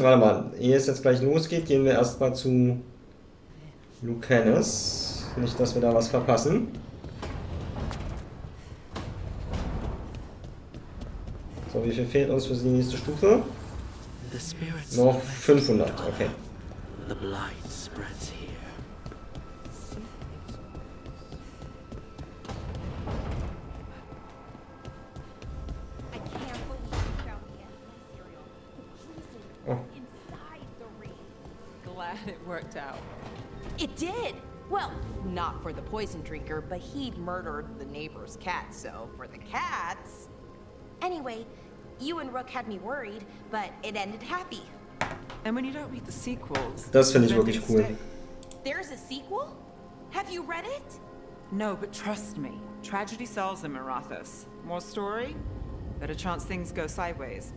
Warte mal, ehe es jetzt gleich losgeht, gehen wir erstmal zu Lucanus. Nicht, dass wir da was verpassen. So, wie viel fehlt uns für die nächste Stufe? Noch 500, okay. The light spreads here. I can't believe you found the end of my cereal. The poison inside the ring. Glad it worked out. It did! Well, not for the poison drinker, but he'd murdered the neighbor's cat, so for the cats... Anyway, you and Rook had me worried, but it ended happy. And when you don't read the sequels... Das finde ich wirklich cool. There's a sequel? Have you read it? No, but trust me. Tragedy sells in Marathas. More story? Better chance things go sideways.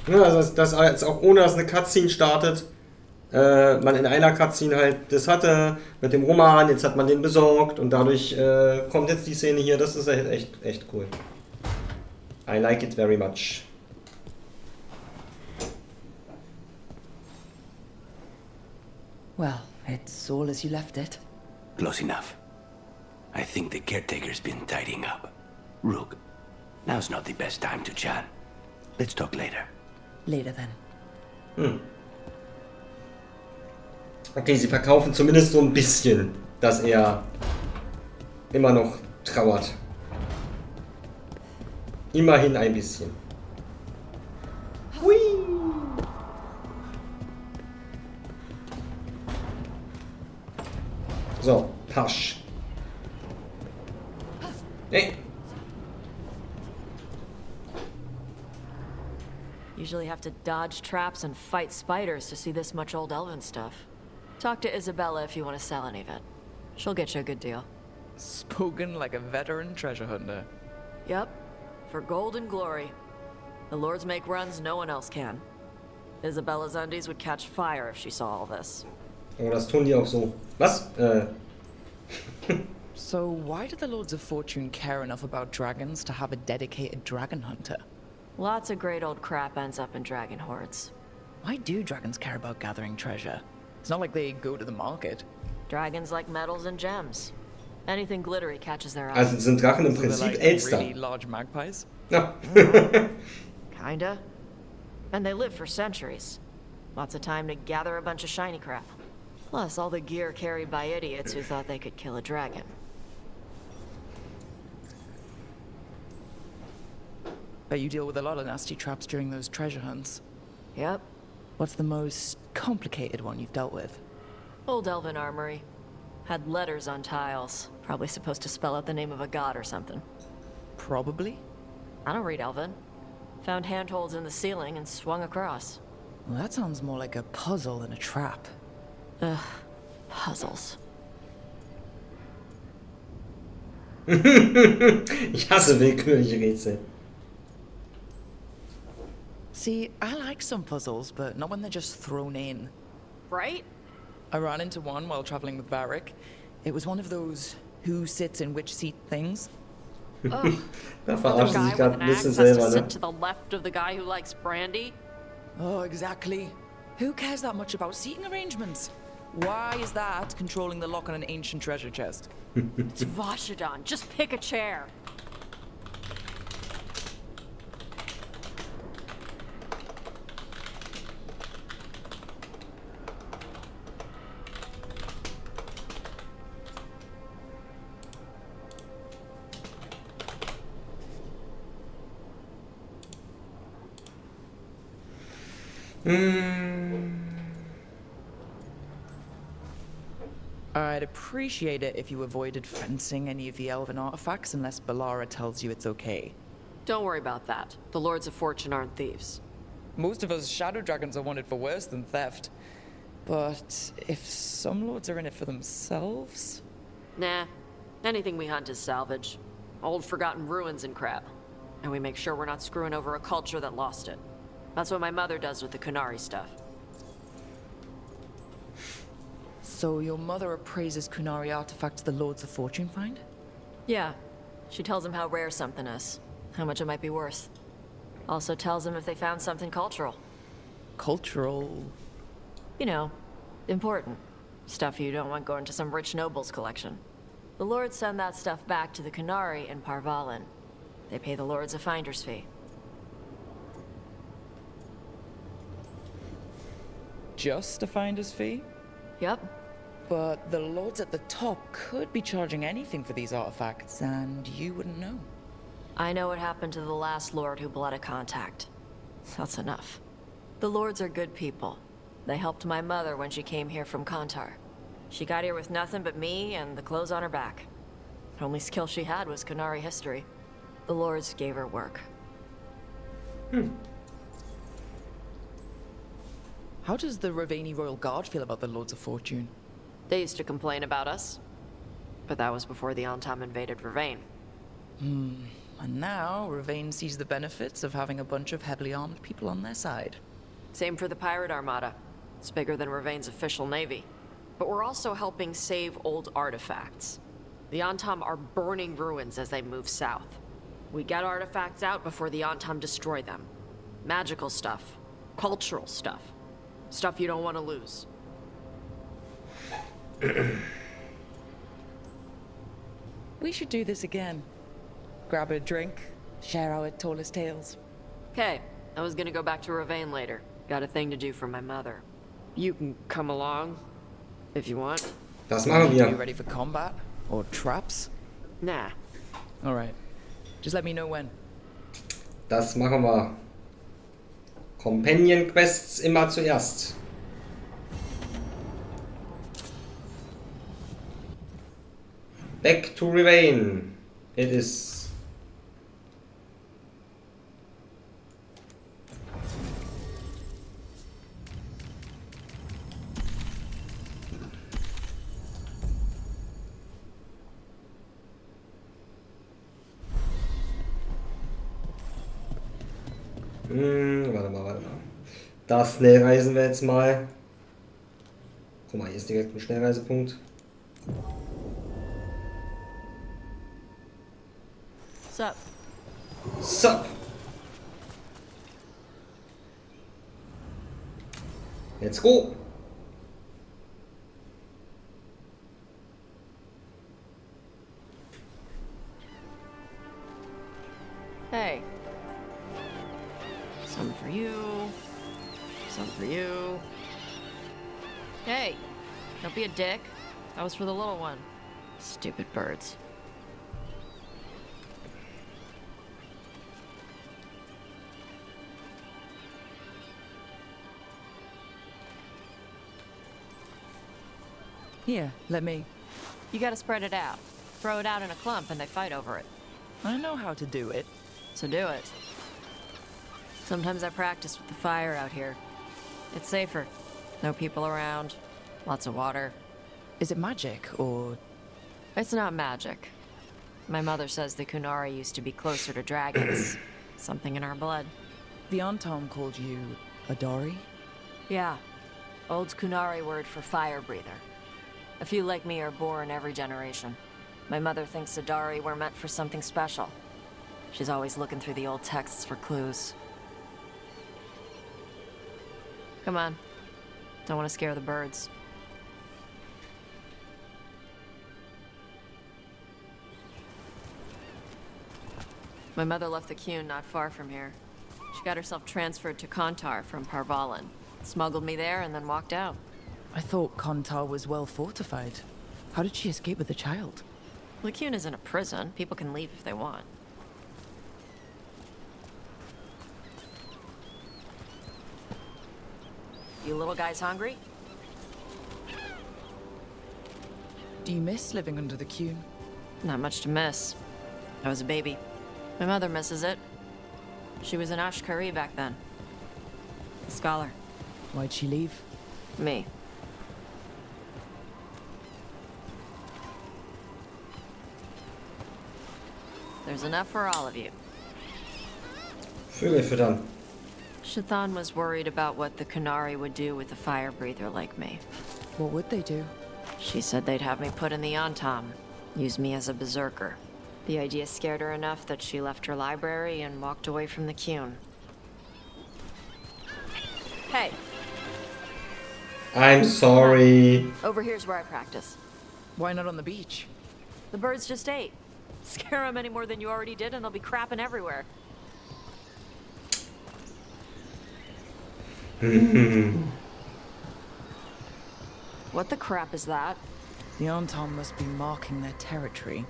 Ja, also dass jetzt auch ohne dass eine Cutscene startet, man in einer Cutscene halt das hatte mit dem Roman, jetzt hat man den besorgt und dadurch kommt jetzt die Szene hier, das ist halt echt cool. I like it very much. Well, it's all as you left it. Close enough. I think the caretaker's been tidying up. Rook, now's not the best time to chat. Let's talk later. Later then. Okay, sie verkaufen zumindest so ein bisschen, dass er immer noch trauert. Immerhin ein bisschen. Hui. So, Pasch. Hey. Usually have to dodge traps and fight spiders to see this much old elven stuff. Talk to Isabella if you want to sell any of it. She'll get you a good deal. Spoken like a veteran treasure hunter. Yep, for gold and glory. The lords make runs no one else can. Isabella's undies would catch fire if she saw all this. Oh, das tun die auch so. Was? So why do the Lords of Fortune care enough about dragons to have a dedicated dragon hunter? Lots of great old crap ends up in dragon hordes. Why do dragons care about gathering treasure? It's not like they go to the market. Dragons like metals and gems. Anything glittery catches their eye. Also sind Drachen im So they're Prinzip like Elster. really large magpies? Ja. Kinda. And they live for centuries. Lots of time to gather a bunch of shiny crap. Plus all the gear carried by idiots who thought they could kill a dragon. Bet you deal with a lot of nasty traps during those treasure hunts. Yep. What's the most complicated one you've dealt with? Old elven armory. Had letters on tiles. Probably supposed to spell out the name of a god or something. Probably? I don't read elven. Found handholds in the ceiling and swung across. Well, that sounds more like a puzzle than a trap. Ugh. Puzzles. Ich hasse willkürliche Rätsel. See, I like some puzzles, but not when they're just thrown in. Right? I ran into one while traveling with Varric. It was one of those who sits in which seat things. Ugh. Da The verarschen sie guy sich with gerade an ein axe bisschen has to selber, sit ne? to the left of the guy who likes brandy. Oh, exactly. Who cares that much about seating arrangements? Why is that controlling the lock on an ancient treasure chest? It's Vashidon. Just pick a chair. I'd appreciate it if you avoided fencing any of the elven artifacts unless Balara tells you it's okay. Don't worry about that. The Lords of Fortune aren't thieves. Most of us shadow dragons are wanted for worse than theft. But if some lords are in it for themselves? Nah. Anything we hunt is salvage. Old forgotten ruins and crap. and we make sure we're not screwing over a culture that lost it. That's what my mother does with the Kunari stuff. So your mother appraises Kunari artifacts the Lords of Fortune find? Yeah. She tells them how rare something is, how much it might be worth. Also tells them if they found something cultural. Cultural? You know, important. Stuff you don't want going to some rich noble's collection. The Lords send that stuff back to the Kunari in Parvalin. They pay the Lords a finder's fee. Just a finder's fee? Yep. But the Lords at the top could be charging anything for these artifacts, and you wouldn't know. I know what happened to the last Lord who blooded contact. That's enough. The Lords are good people. They helped my mother when she came here from Kantar. She got here with nothing but me and the clothes on her back. The only skill she had was Kunari history. The Lords gave her work. How does the Ravani Royal Guard feel about the Lords of Fortune? They used to complain about us. But that was before the Antam invaded Ravane. And now, Ravane sees the benefits of having a bunch of heavily armed people on their side. Same for the Pirate Armada. It's bigger than Ravane's official navy. But we're also helping save old artifacts. The Antam are burning ruins as they move south. We get artifacts out before the Antam destroy them. Magical stuff. Cultural stuff. Stuff you don't want to lose. We should do this again. Grab a drink, share our tallest tales. Okay, I was gonna go back to Ravane later. Got a thing to do for my mother. You can come along, if you want. Das machen Are you wir. ready for combat? Or traps? Nah. Alright. Just let me know when. Das machen wir. Companion Quests immer zuerst. Back to Ravane. It is. Warte mal. Das Schnellreisen wir jetzt mal. Guck mal, hier ist direkt ein Schnellreisepunkt. Sup? Sup? Let's go! Hey. Some for you. Some for you. Hey! Don't be a dick. That was for the little one. Stupid birds. Here, let me. You gotta spread it out. Throw it out in a clump and they fight over it. I know how to do it. So do it. Sometimes I practice with the fire out here. It's safer. No people around. Lots of water. Is it magic, or...? It's not magic. My mother says the Kunari used to be closer to dragons. Something in our blood. The Antam called you a Dory? Yeah. Old Kunari word for fire breather. A few like me are born every generation. My mother thinks Adari were meant for something special. She's always looking through the old texts for clues. Come on. Don't want to scare the birds. My mother left the Qun not far from here. She got herself transferred to Kantar from Parvalin. Smuggled me there and then walked out. I thought Kantar was well fortified. How did she escape with the child? Lycune isn't a prison. People can leave if they want. You little guys hungry? Do you miss living under the Qun? Not much to miss. I was a baby. My mother misses it. She was an Ashkari back then. A scholar. Why'd she leave? Me. There's enough for all of you. Vögel füttern. Shathan was worried about what the Kunari would do with a fire breather like me. What would they do? She said they'd have me put in the Antam, use me as a berserker. The idea scared her enough that she left her library and walked away from the Kyun. Hey, I'm sorry. over here's where I practice. Why not on the beach? The birds just ate. Scare them any more than you already did and they'll be crapping everywhere. What the crap is that? The Anton must be marking their territory.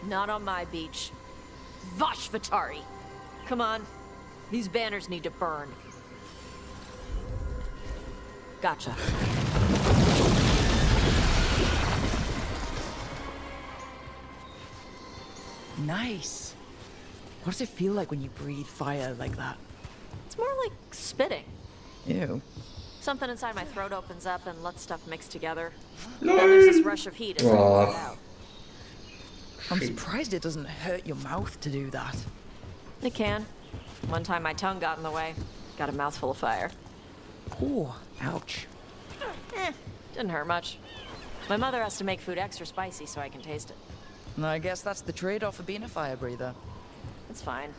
Not on my beach. Vosh Vatari! Come on. These banners need to burn. Gotcha. Nice. What does it feel like when you breathe fire like that? It's more like spitting. Ew. Something inside my throat opens up and lets stuff mix together. Then there's this rush of heat as I let it out. I'm surprised it doesn't hurt your mouth to do that. It can. One time my tongue got in the way. Got a mouthful of fire. Oh, ouch. Didn't hurt much. My mother has to make food extra spicy so I can taste it. And I guess that's the trade-off of being a fire breather. It's fine.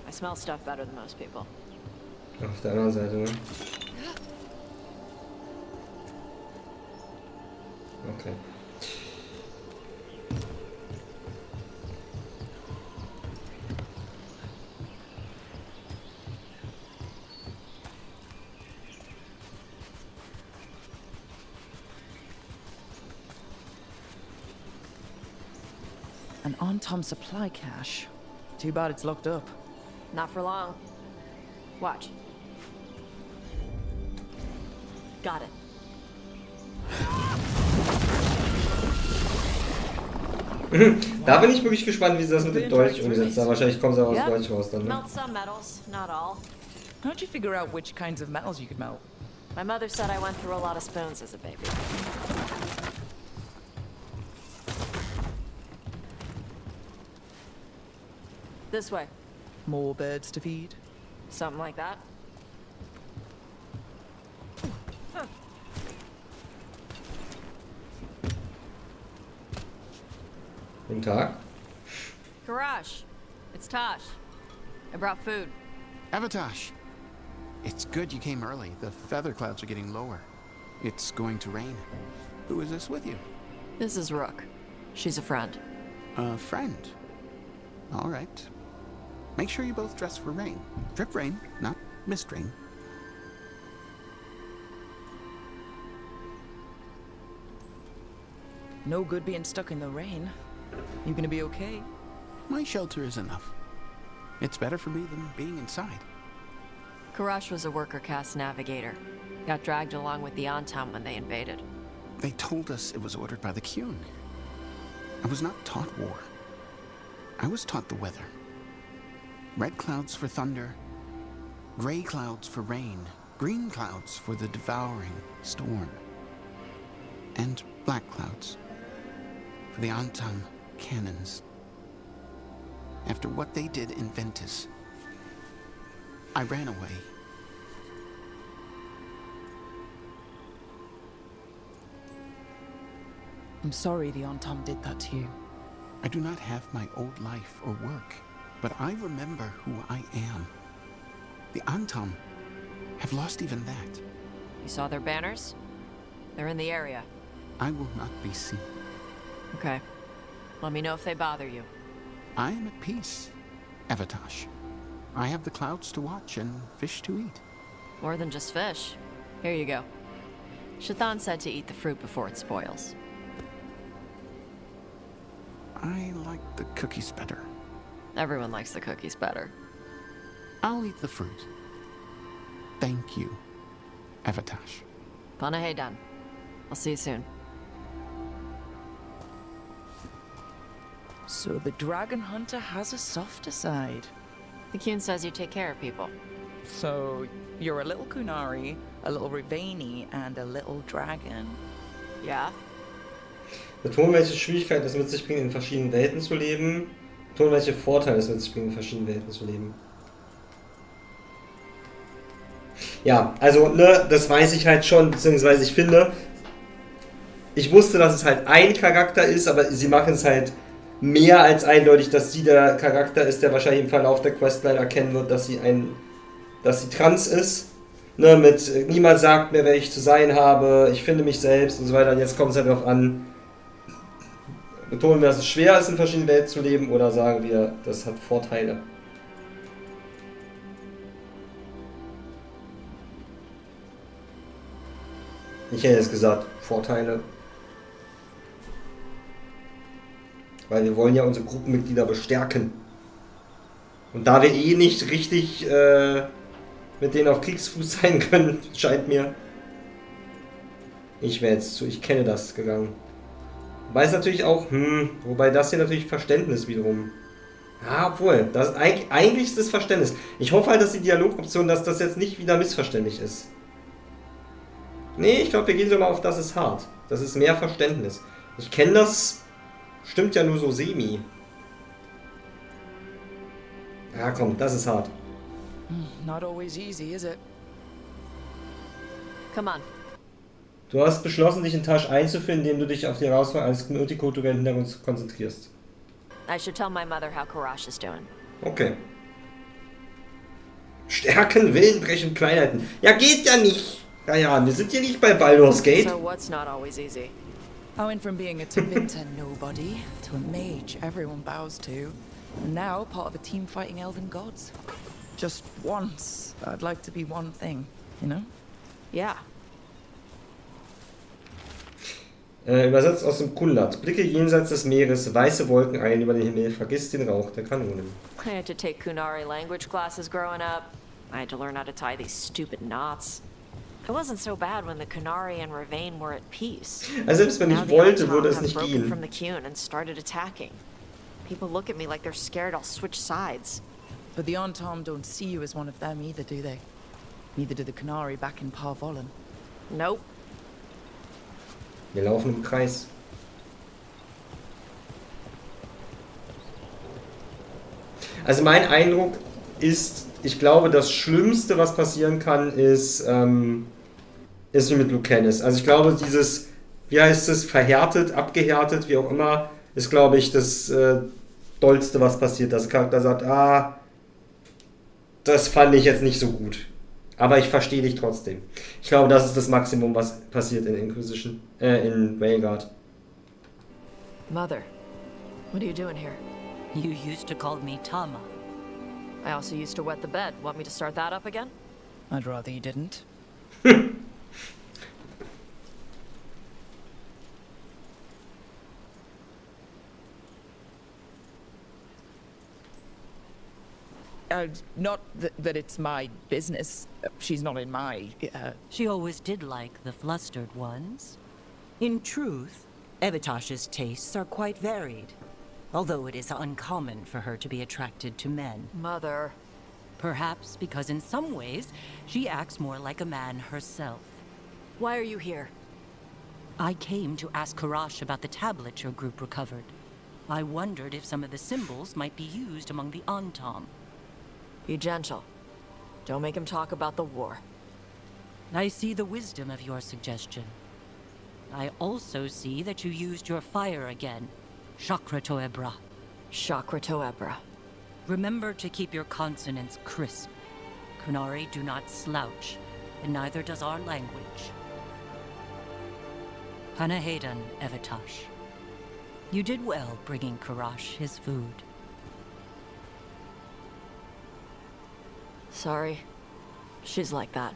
I smell stuff better than most people. Auf der anderen Seite, ne? Okay. An on-Tom supply cache. Too bad it's locked up. Not for long. Watch. Got it. Da bin ich wirklich gespannt, wie sie das mit dem Deutsch umgesetzt haben. Wahrscheinlich kommen sie auch aus Deutsch raus dann. Ne? Melt some metals, not all. How'd you figure out which kinds of metals you could melt? My mother said I went through a lot of spoons as a baby. This way. More birds to feed? Something like that. Guten Tag. Karash, it's Tosh. I brought food. Avatosh, it's good you came early. The feather clouds are getting lower. It's going to rain. Who is this with you? This is Rook. She's a friend. A friend. All right. Make sure you both dress for rain. Drip rain, not mist rain. No good being stuck in the rain. You gonna be okay? My shelter is enough. It's better for me than being inside. Karash was a worker caste navigator. Got dragged along with the Antam when they invaded. They told us it was ordered by the Kyun. I was not taught war. I was taught the weather. Red clouds for thunder, gray clouds for rain, green clouds for the devouring storm, and black clouds for the Antam cannons. After what they did in Ventus, I ran away. I'm sorry the on-Tom did that to you. I do not have my old life or work, but I remember who I am. The Antam have lost even that. You saw their banners? They're in the area. I will not be seen. Okay. Let me know if they bother you. I am at peace, Avatosh. I have the clouds to watch and fish to eat. More than just fish. Here you go. Shathan said to eat the fruit before it spoils. I like the cookies better. Everyone likes the cookies better. I'll eat the fruit. Thank you, Avatosh. Panahedan. I'll see you soon. So the dragon hunter has a softer side. The Kyun says you take care of people. So you're a little Kunari, a little Rivani, and a little dragon. Yeah? Betonen, welche Schwierigkeiten es mit sich bringt, in verschiedenen Welten zu leben. Betonen, welche Vorteile es mit sich bringt, in verschiedenen Welten zu leben. Ja, also, ne, das weiß ich halt schon, beziehungsweise ich finde, ich wusste, dass es halt ein Charakter ist, aber sie machen es halt mehr als eindeutig, dass sie der Charakter ist, der wahrscheinlich im Verlauf der Questline erkennen wird, dass sie trans ist. Ne, mit niemand sagt mir, wer ich zu sein habe, ich finde mich selbst und so weiter. Und jetzt kommt es halt darauf an, betonen wir, dass es schwer ist, in verschiedenen Welten zu leben, oder sagen wir, das hat Vorteile. Ich hätte jetzt gesagt, Vorteile. Weil wir wollen ja unsere Gruppenmitglieder bestärken. Und da wir eh nicht richtig mit denen auf Kriegsfuß sein können, scheint mir. Ich wäre jetzt ich kenne das gegangen. Weiß natürlich auch, wobei das hier natürlich Verständnis wiederum. Ja, obwohl, eigentlich ist das Verständnis. Ich hoffe halt, dass die Dialogoption, dass das jetzt nicht wieder missverständlich ist. Nee, ich glaube, wir gehen so mal auf, das ist hart. Das ist mehr Verständnis. Ich kenne das, stimmt ja nur so semi. Ja, komm, das ist hart. Not always easy, is it? Come on. Du hast beschlossen, dich in Tasch einzuführen, indem du dich auf die Herausforderung eines multikulturellen Hintergrunds konzentrierst. I should tell my mother how Karash is doing. Okay. Stärken, Willen brechen, Kleinheiten. Ja, geht ja nicht. Ja, wir sind hier nicht bei Baldur's Gate. So what's not always easy? I went from being a turbulenten nobody to a mage everyone bows to, and now part of a team fighting elven gods. Just once, I'd like to be one thing, you know? Yeah. Übersetzt aus dem Kullat. Blicke jenseits des Meeres, weiße Wolken ein über den Himmel, vergiss den Rauch der Kanonen. I had to take Kunari language classes growing up. I had to learn how to tie these stupid knots. It wasn't so bad when the Kunari and Ravain were at peace. Also selbst wenn ich wollte, würde es nicht gehen. From the Qun and started attacking. People look at me like they're scared I'll switch sides. But the Antom don't see you as one of them either, do they? Neither do the Canary back in Parvolen. Nope. Wir laufen im Kreis. Also mein Eindruck ist, ich glaube, das Schlimmste, was passieren kann, ist wie mit Lucanus. Also ich glaube, dieses, wie heißt es, verhärtet, abgehärtet, wie auch immer, ist, glaube ich, das Dollste, was passiert. Dass der Charakter sagt, das fand ich jetzt nicht so gut. Aber ich verstehe dich trotzdem. Ich glaube, das ist das Maximum, was passiert in Inquisition, in Veilguard. Mother, what are you doing here? You used to call me Tama. I also used to wet the bed. Want me to start that up again? I'd rather you didn't. Not that it's my business. She's not in my... She always did like the flustered ones. In truth, Evitash's tastes are quite varied, although it is uncommon for her to be attracted to men. Mother. Perhaps because in some ways, she acts more like a man herself. Why are you here? I came to ask Karash about the tablet your group recovered. I wondered if some of the symbols might be used among the Antom. Be gentle. Don't make him talk about the war. I see the wisdom of your suggestion. I also see that you used your fire again. Chakra Toebra. Chakra Toebra. Remember to keep your consonants crisp. Kunari do not slouch, and neither does our language. Panahedan, Evitash. You did well bringing Karash his food. Sorry. She's like that.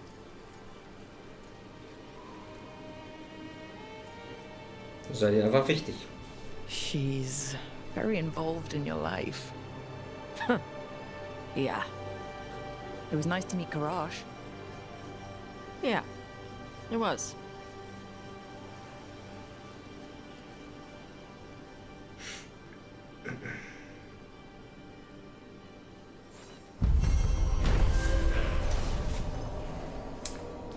Sei dir einfach wichtig. She's very involved in your life. Yeah. It was nice to meet Karash. Yeah. It was.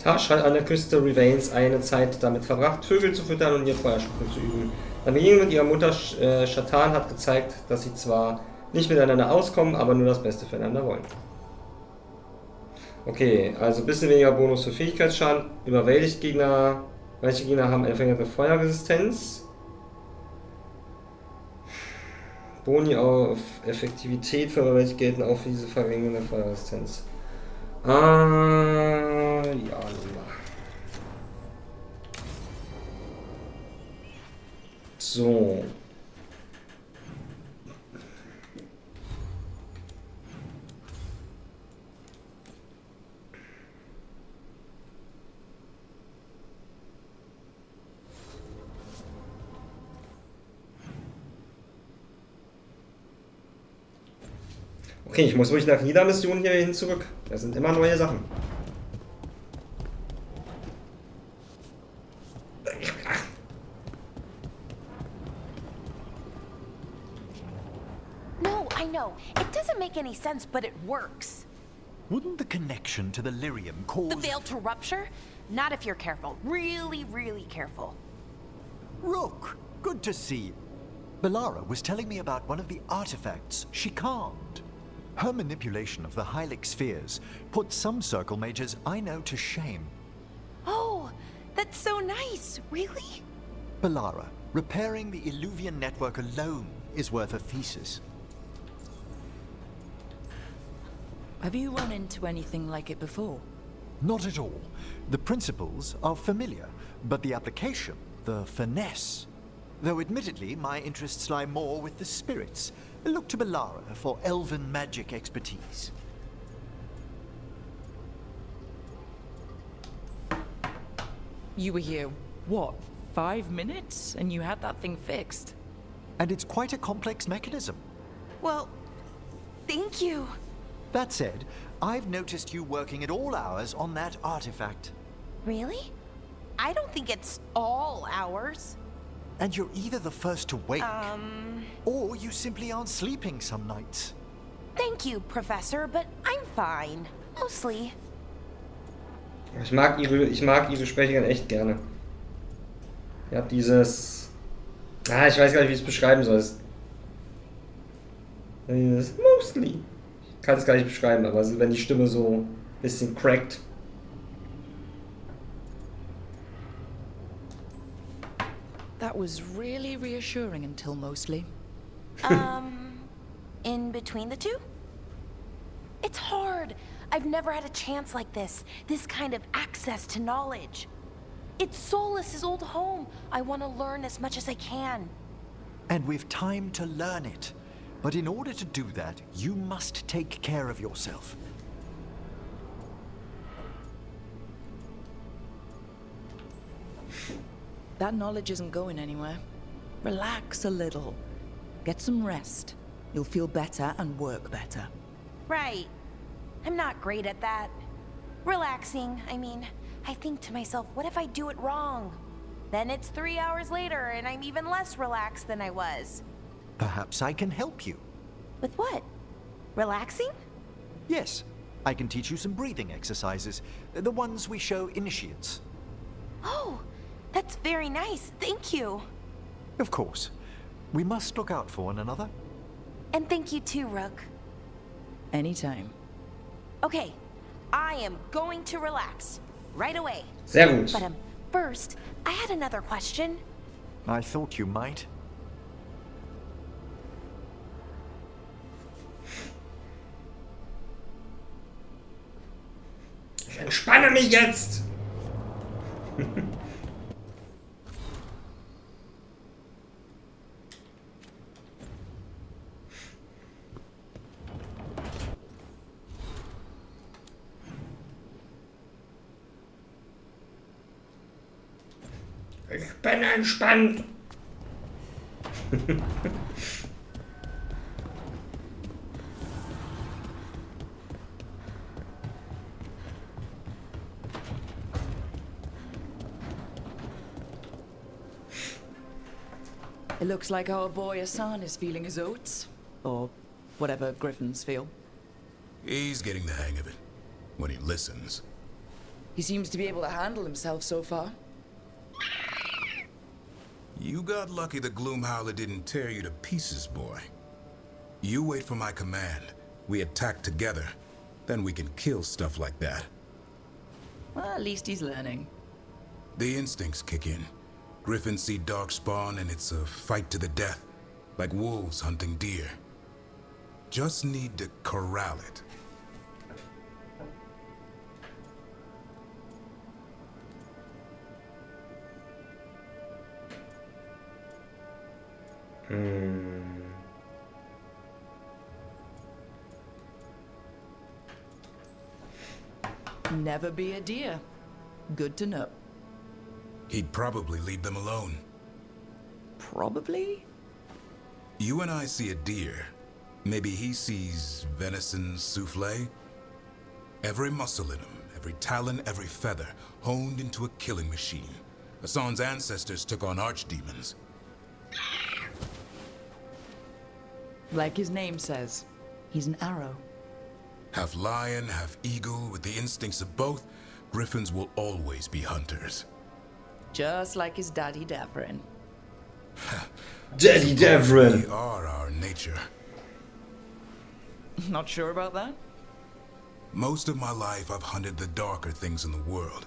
Tash hat an der Küste Ravains eine Zeit damit verbracht, Vögel zu füttern und ihr Feuerspucken zu üben. Dann Begegnung mit ihrer Mutter Shatan hat gezeigt, dass sie zwar nicht miteinander auskommen, aber nur das Beste füreinander wollen. Okay, also ein bisschen weniger Bonus für Fähigkeitsschaden. Überwältigt Gegner. Manche Gegner haben eine verringerte Feuerresistenz. Boni auf Effektivität für überwältigt gelten auch für diese verringerte Feuerresistenz. Ja, so. Okay, ich muss ruhig nach jeder Mission hier hin zurück. Das sind immer neue Sachen. No, I know. It doesn't make any sense, but it works. Wouldn't the connection to the lyrium cause... The veil to rupture? Not if you're careful. Really, really careful. Rook, good to see you. Belara was telling me about one of the artifacts she calmed. Her manipulation of the Hylic spheres put some circle mages I know to shame. Oh, that's so nice. Really? Belara, repairing the Illuvian network alone is worth a thesis. Have you run into anything like it before? Not at all. The principles are familiar, but the application, the finesse... Though admittedly, my interests lie more with the spirits. Look to Belara for elven magic expertise. You were here, what, 5 minutes? And you had that thing fixed? And it's quite a complex mechanism. Well, thank you. That said, I've noticed you working at all hours on that artifact. Really? I don't think it's all hours. And you're either the first to wake, or you simply aren't sleeping some nights. Thank you, Professor, but I'm fine. Mostly. Ich mag ihre Sprecherin echt gerne. Ja, dieses... ich weiß gar nicht, wie ich es beschreiben soll. Dieses mostly. Ich kann es gar nicht beschreiben, aber wenn die Stimme so ein bisschen crackt. That was really reassuring until mostly. In between the two? It's hard. I've never had a chance like this. This kind of access to knowledge. It's Solas's old home. I want to learn as much as I can. And we've time to learn it. But in order to do that, you must take care of yourself. That knowledge isn't going anywhere. Relax a little. Get some rest. You'll feel better and work better. Right. I'm not great at that. Relaxing, I mean, I think to myself, what if I do it wrong? Then it's 3 hours later and I'm even less relaxed than I was. Perhaps I can help you. With what? Relaxing? Yes, I can teach you some breathing exercises. The ones we show initiates. Oh, that's very nice. Thank you. Of course. We must look out for one another. And thank you too, Rook. Anytime. Okay, I am going to relax. Right away. Sehr gut. But first, I had another question. I thought you might. Ich entspanne mich jetzt! Ich bin entspannt. It looks like our boy Hassan is feeling his oats. Or whatever griffins feel. He's getting the hang of it. When he listens. He seems to be able to handle himself so far. You got lucky the Gloomhowler didn't tear you to pieces, boy. You wait for my command. We attack together. then we can kill stuff like that. Well, at least he's learning. The instincts kick in. Griffins see darkspawn and it's a fight to the death, like wolves hunting deer. Just need to corral it. Never be a deer. Good to know. He'd probably leave them alone. Probably? You and I see a deer. Maybe he sees venison souffle. Every muscle in him, every talon, every feather, honed into a killing machine. Hassan's ancestors took on archdemons. Like his name says, he's an arrow. Half lion, half eagle, with the instincts of both, griffins will always be hunters. Just like his daddy Davrin. Daddy Davrin! We are our nature. Not sure about that? Most of my life I've hunted the darker things in the world.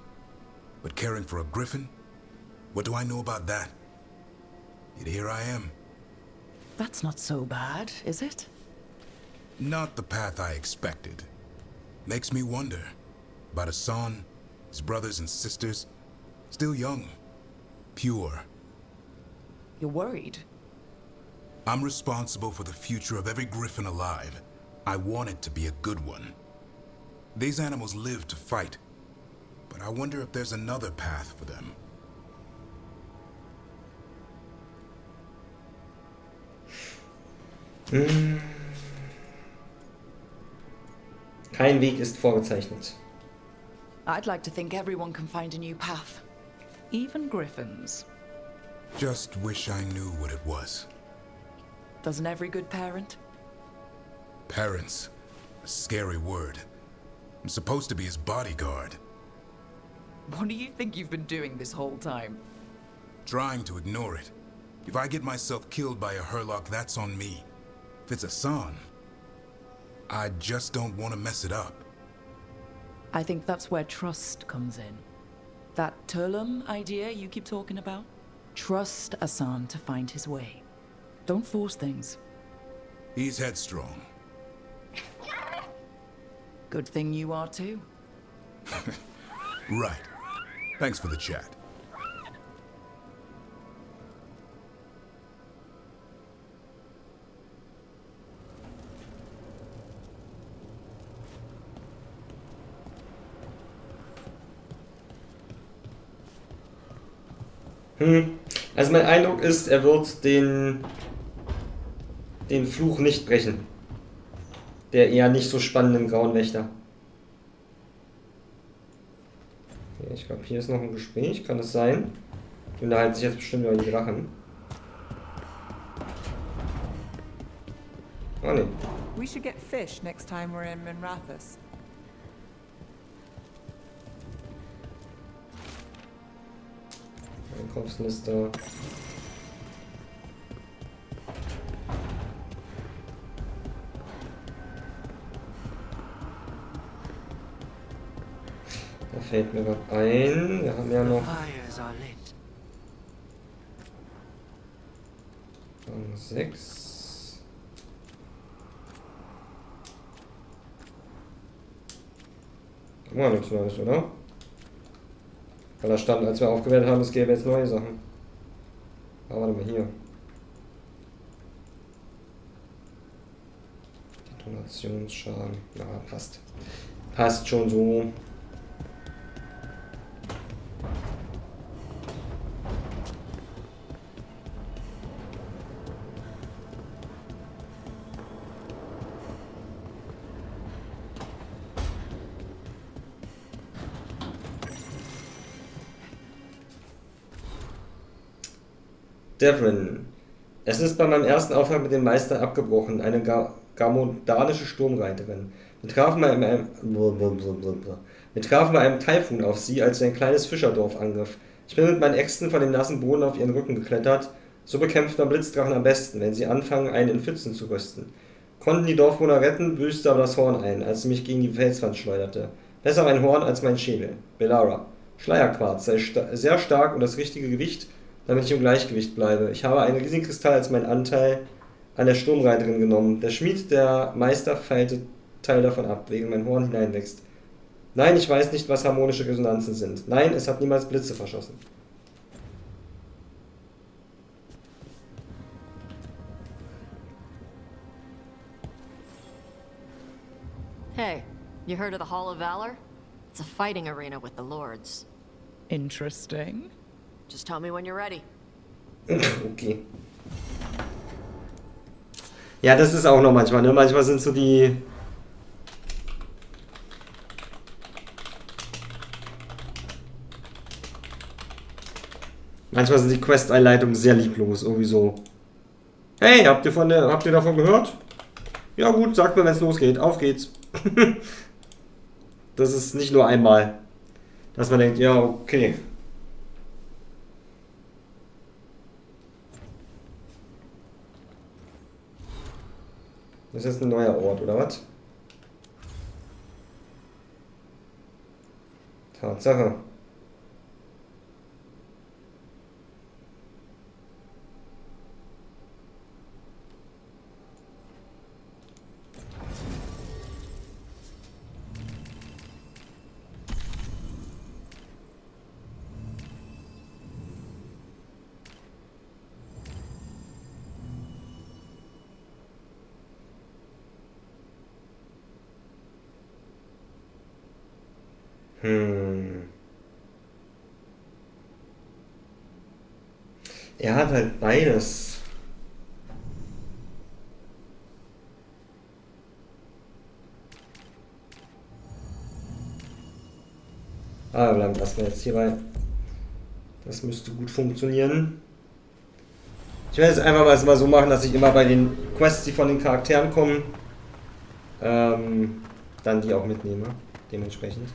But caring for a griffin? What do I know about that? Yet here I am. That's not so bad, is it? Not the path I expected. Makes me wonder about Hassan, his brothers and sisters, still young, pure. You're worried? I'm responsible for the future of every griffin alive. I want it to be a good one. These animals live to fight, but I wonder if there's another path for them. Kein Weg ist vorgezeichnet. I'd like to think everyone can find a new path. Even griffins. Just wish I knew what it was. Doesn't every good parent? Parents. A scary word. I'm supposed to be his bodyguard. What do you think you've been doing this whole time? Trying to ignore it. If I get myself killed by a Herlock, that's on me. If it's Hassan, I just don't want to mess it up. I think that's where trust comes in. That Turlum idea you keep talking about? Trust Hassan to find his way. Don't force things. He's headstrong. Good thing you are too. Right. Thanks for the chat. Also mein Eindruck ist, er wird den Fluch nicht brechen. Der eher nicht so spannenden Grauen Wächter. Okay, ich glaube, hier ist noch ein Gespräch, kann es sein? Die unterhalten sich jetzt bestimmt über die Drachen. Oh ne. We should get fish next time we're in Minrathous. Einkaufsliste. Da fällt mir was ein. Wir haben ja noch 6. War nichts Neues, oder? Weil da stand, als wir aufgewählt haben, es gäbe jetzt neue Sachen. Aber warte mal hier. Detonationsschaden. Ja, passt. Passt schon so. Devrin. Es ist bei meinem ersten Auftrag mit dem Meister abgebrochen, eine garmodanische Sturmreiterin. Wir trafen bei einem Taifun auf sie, als sie ein kleines Fischerdorf angriff. Ich bin mit meinen Äxten von dem nassen Boden auf ihren Rücken geklettert. So bekämpft man Blitzdrachen am besten, wenn sie anfangen, einen in Pfützen zu rösten. Konnten die Dorfbewohner retten, büßte aber das Horn ein, als sie mich gegen die Felswand schleuderte. Besser mein Horn als mein Schädel. Bellara. Schleierquarz, sei sehr stark und das richtige Gewicht, damit ich im Gleichgewicht bleibe. Ich habe einen riesigen Kristall als meinen Anteil an der Sturmreiterin genommen. Der Schmied, der Meister, feilte Teil davon ab, wegen mein Horn hineinwächst. Nein, ich weiß nicht, was harmonische Resonanzen sind. Nein, es hat niemals Blitze verschossen. Hey, you heard of the Hall of Valor? It's a fighting arena with the lords. Interesting. Just tell me when you're ready. Okay. Ja, das ist auch noch manchmal, ne? Manchmal sind so die... Manchmal sind die Quest-Einleitungen sehr lieblos, irgendwie so. Hey, habt ihr davon gehört? Ja gut, sagt mir, wenn es losgeht. Auf geht's. Das ist nicht nur einmal, dass man denkt, ja, okay. Das ist jetzt ein neuer Ort, oder was? Tatsache. Er hat halt beides. Aber dann lassen wir jetzt hier bei. Das müsste gut funktionieren. Ich werde jetzt einfach mal so machen, dass ich immer bei den Quests, die von den Charakteren kommen, dann die auch mitnehme. Dementsprechend.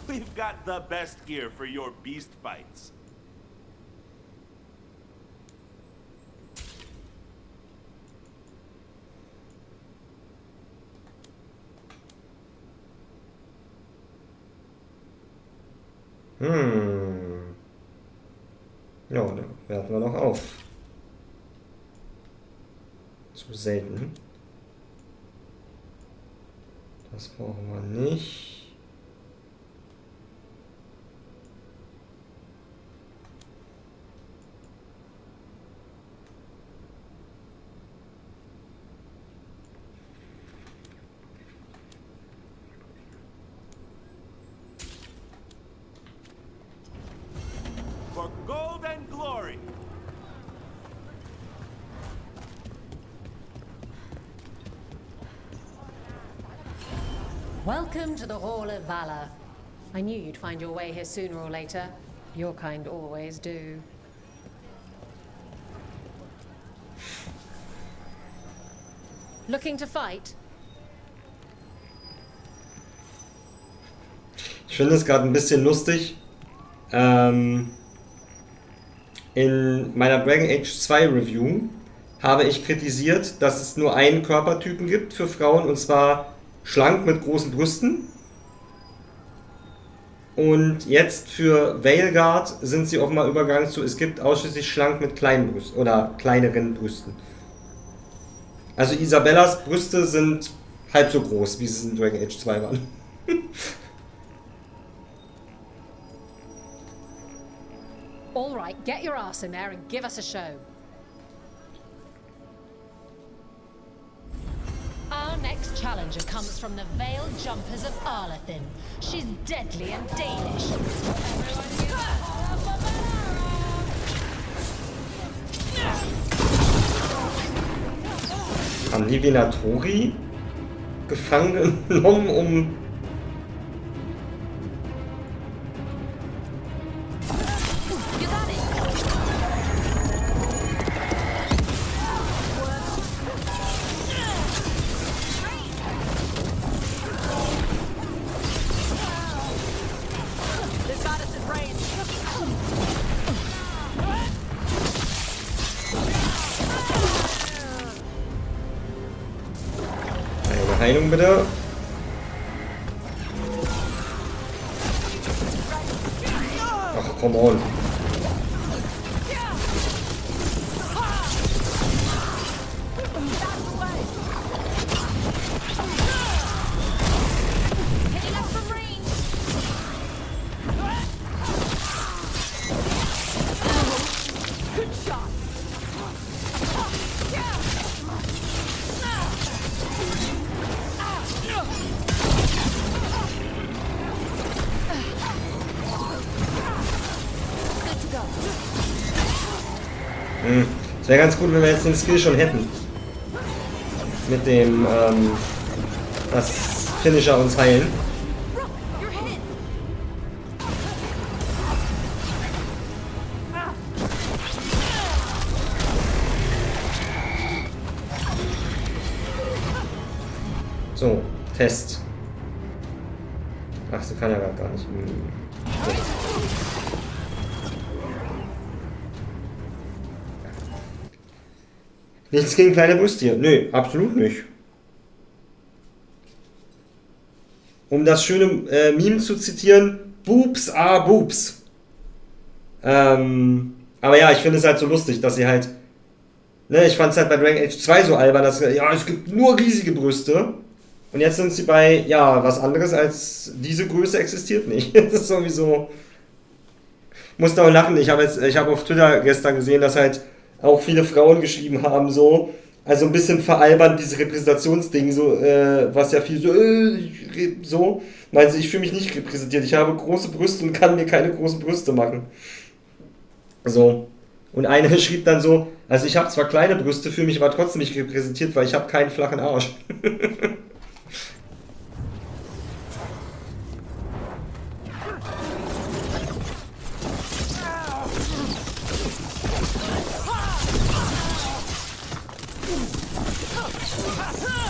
We've got the best gear for your beast fights. Ja, dann werten wir noch auf. Zu selten. Das brauchen wir nicht. For gold and glory. Welcome to the Hall of Valor. I knew you'd find your way here sooner or later. Your kind always do. Looking to fight? Ich finde es gerade ein bisschen lustig. In meiner Dragon Age 2 Review habe ich kritisiert, dass es nur einen Körpertypen gibt für Frauen, und zwar schlank mit großen Brüsten. Und jetzt für Veilguard sind sie offenbar übergegangen zu, es gibt ausschließlich schlank mit kleinen Brüsten oder kleineren Brüsten. Also Isabellas Brüste sind halb so groß, wie sie in Dragon Age 2 waren. All right, get your ass in there and give us a show. Our next challenger comes from the Veiled Jumpers of Arlethin. She's deadly and Danish. Haben die Venatori gefangen genommen, um... Heilung bitte. Ach, come on. Es wäre ganz gut, wenn wir jetzt den Skill schon hätten. Mit dem, das Finisher uns heilen. So, Test. Ach, sie kann ja gar nicht. So. Nichts gegen kleine Brüste hier. Nö, absolut nicht. Um das schöne Meme zu zitieren, Boobs are Boobs. Aber ja, ich finde es halt so lustig, dass sie halt... Ne, ich fand es halt bei Dragon Age 2 so albern, dass ja, es gibt nur riesige Brüste. Und jetzt sind sie bei, ja, was anderes als diese Größe existiert nicht. Das ist sowieso... Ich musste auch lachen. Ich habe auf Twitter gestern gesehen, dass halt auch viele Frauen geschrieben haben, so, also ein bisschen veralbern, dieses Repräsentationsding, so, was ja viel so, meinst du, ich fühle mich nicht repräsentiert, ich habe große Brüste und kann mir keine großen Brüste machen. So. Und eine schrieb dann so, also ich habe zwar kleine Brüste, fühle mich aber trotzdem nicht repräsentiert, weil ich habe keinen flachen Arsch.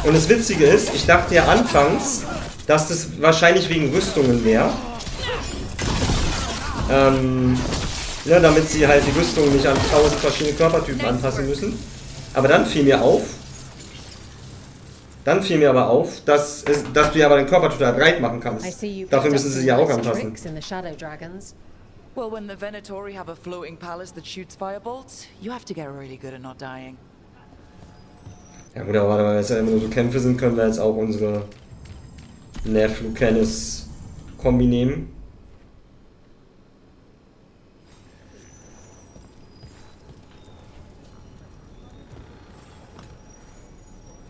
Und das Witzige ist, ich dachte ja anfangs, dass das wahrscheinlich wegen Rüstungen wäre. Ja, damit sie halt die Rüstungen nicht an 1000 verschiedene Körpertypen anpassen müssen. Aber dann fiel mir aber auf, dass du ja aber den Körper total breit machen kannst. Dafür müssen sie ja auch anpassen. Well, when the Venatori have a floating palace that shoots firebolts, you have to get really good at not dying. Ja gut, aber warte mal, wenn es ja immer nur so Kämpfe sind, können wir jetzt auch unsere Nerf-Lucanis-Kombi nehmen.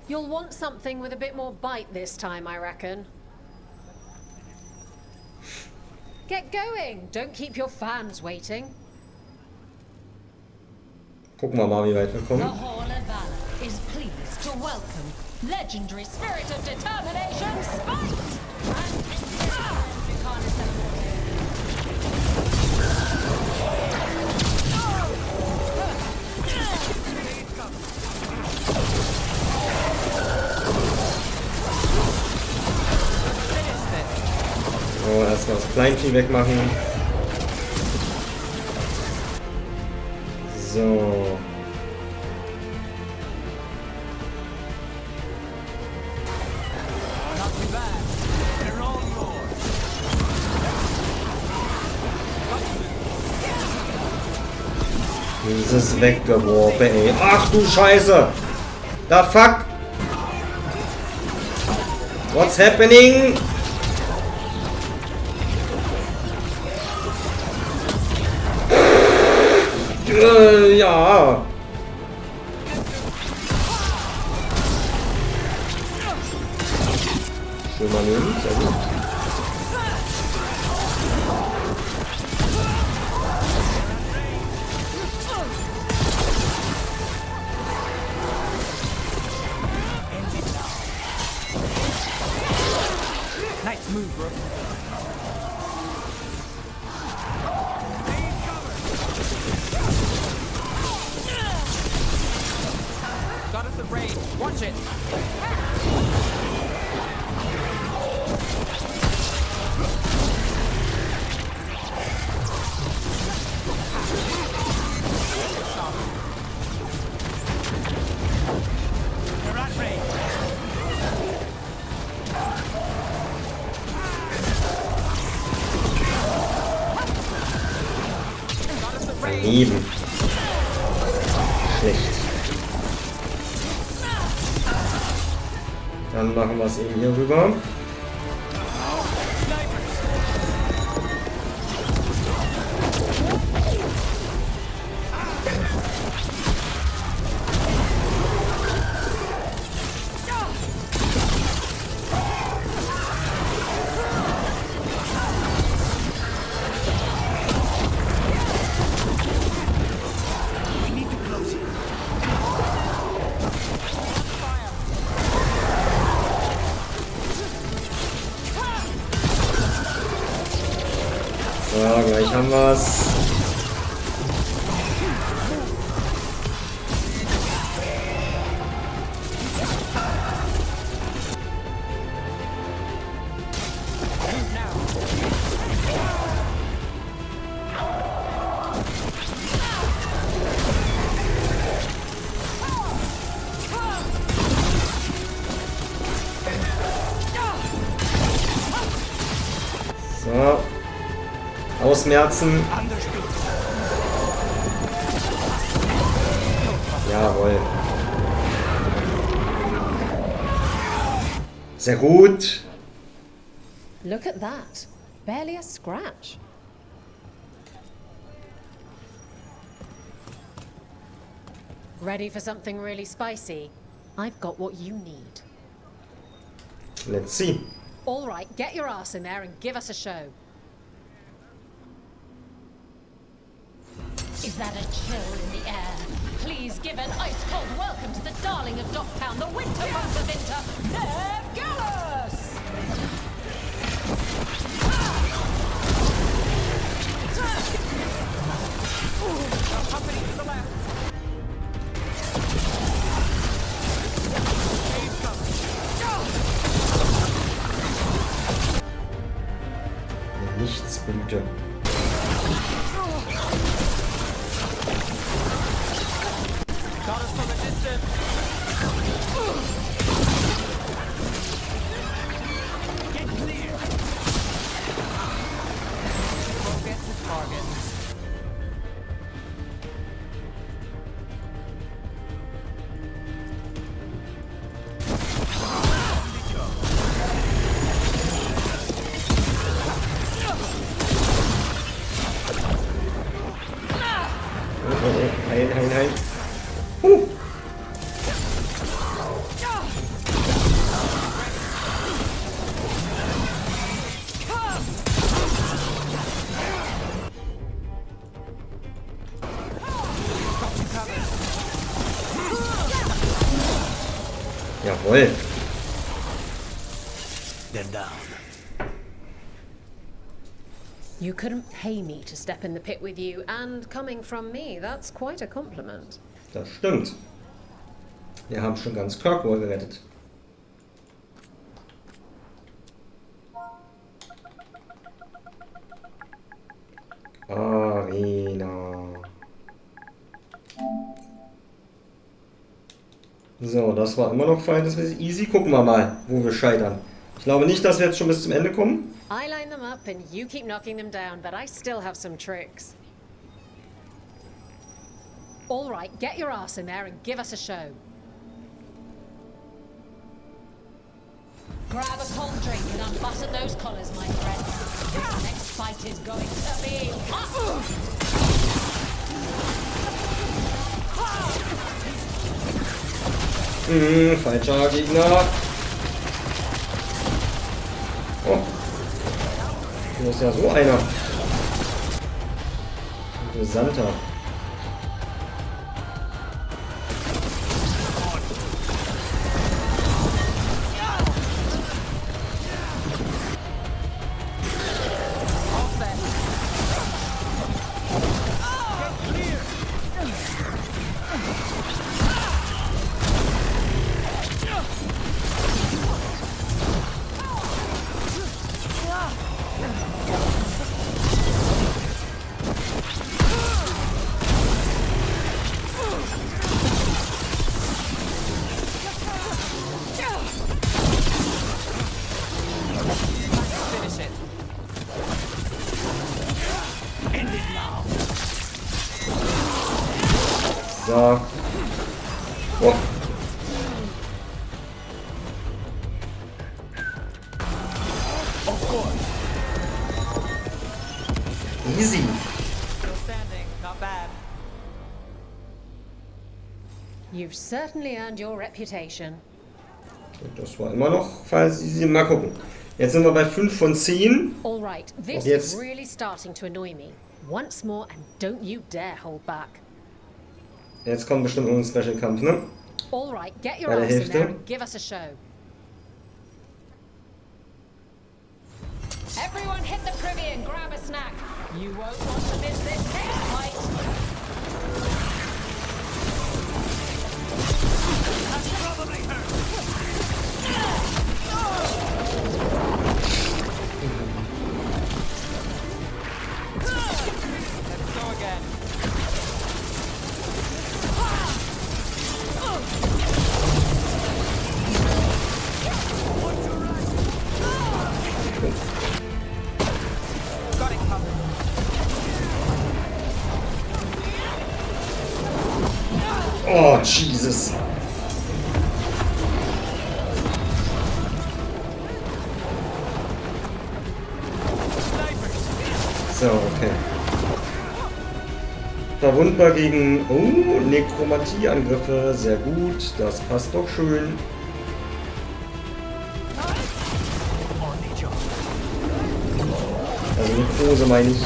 You'll want something with a bit more bite this time, I reckon. Get going! Don't keep your fans waiting. Gucken wir mal, wie weit wir kommen. The Hall of Valor is pleased to welcome legendary spirit of determination, spite, and so, erstmal das Kleinvieh wegmachen. So. Dieses weggeworfen, ey. Ach du Scheiße! Da fuck! What's happening? Ja. Schön mal nehmen, sehr gut. Nice move, bro. Got us a raid. Watch it. Schlecht. Dann machen wir es eben hier rüber. So, gleich haben wir's. So. Ausmerzen. Jawohl. Sehr gut. Look at that. Barely a scratch. Ready for something really spicy? I've got what you need. Let's see. All right, get your ass in there and give us a show. Is that a chill in the air? Please give an ice-cold welcome to the darling of Docktown, the winter month of winter, Gallus! Company to the left. Nichtspunkte. Got us from a distance. Get clear. Go get to target. Heil. Jawohl. They're down. You couldn't pay me to step in the pit with you, and coming from me, that's quite a compliment. Das stimmt. Wir haben schon ganz Kirkwall gerettet. Arena. So, das war immer noch verhältnismäßig easy. Gucken wir mal, wo wir scheitern. Ich glaube nicht, dass wir jetzt schon bis zum Ende kommen. I line them up and you keep knocking them down, but I still have some tricks. All right, get your ass in there and give us a show. Grab a cold drink and unbutton those collars, my friend. This next fight is going to be hot. Falscher Gegner. Oh. Das ist ja so einer. Interessanter. So, Oh. Easy. Still standing, not bad. You've certainly earned your reputation. Das war immer noch, falls Sie mal gucken. Jetzt sind wir bei 5 von 10. All right, this jetzt. is really starting to annoy me. Once more and don't you dare hold back. Jetzt kommt bestimmt ein Special-Kampf, ne? All right, get your Bei der ass in Hälfte. there and give us a show. Everyone hit the privy and grab a snack. You won't want to miss this next fight. That's probably her. Let's go again. Got it covered. Oh, Jesus. So, okay. Verwundbar gegen Nekromantie-Angriffe. Sehr gut. Das passt doch schön. Also Nekrose meine ich.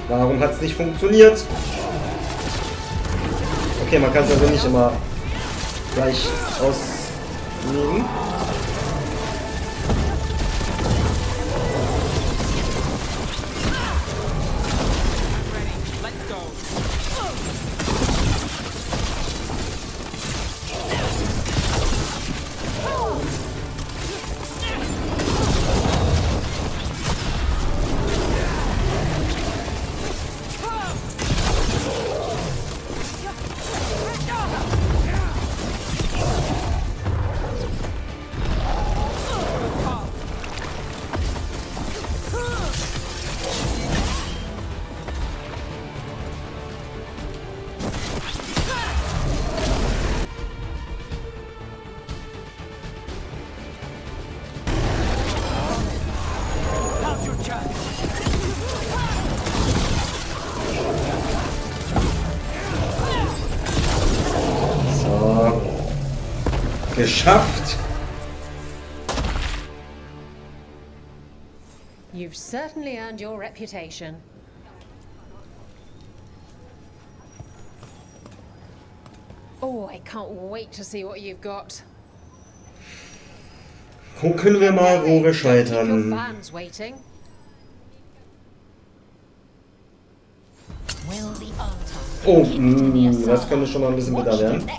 Warum hat es nicht funktioniert? Okay, man kann es also nicht immer gleich auslegen. Geschafft! You've certainly earned your reputation. Oh, I can't wait to see what you've got. Gucken wir mal, wo wir scheitern. Fans waiting. Oh, das könnte schon mal ein bisschen bitter werden.